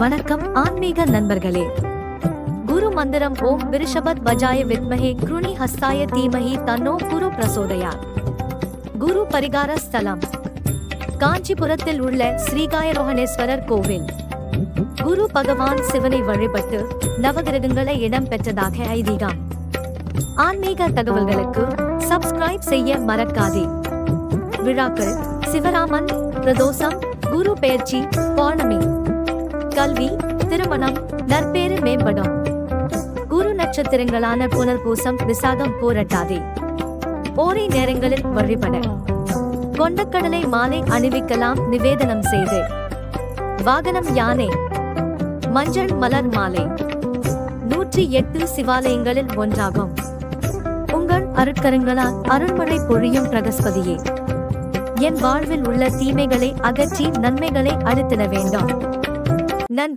வணக்கம் ஆன்மீக நண்பர்களே. குரு மந்திரம் ஓம் விருஷபத் வஜாய வித்மஹே க்ருணி ஹஸ்தாய தீமஹி தன்னோ குரு பிரசோதயாத். குரு பரிகார ஸ்தலம் காஞ்சிபுரத்தில் உள்ள ஸ்ரீகாயரோகணேஸ்வரர் கோவில். குரு பகவான் சிவனை வழிபட்டு நவகிரகங்களை இடம் பெற்றதாக ஐதீகம். ஆன்மீக தகவல்களுக்கு சப்ஸ்கிரைப் செய்ய மறக்காதே. விழாக்கள்: சிவராமன், பிரதோஷம், குரு பெயர்ச்சி, பௌர்ணமி. கல்வி, திருமணம், நற்பேறு மேம்படும். குரு நட்சத்திரங்களான புனர்பூசம், விசாகம், பூரட்டாதி. ஓரை நேரங்களில் வழிபட கொண்டக்கடலை மாலை அணிவிக்கலாம் நிவேதனம் செய்து. வாகனம் யானை. மஞ்சள் மலர் மாலை 108 சிவாலயங்களில் ஒன்றாகும். உங்கள் அருட்கரங்களால் அருள்மழை பொழியும் பிரகஸ்பதியே, என் வாழ்வில் உள்ள தீமைகளை அகற்றி நன்மைகளை அளித்திட வேண்டும்.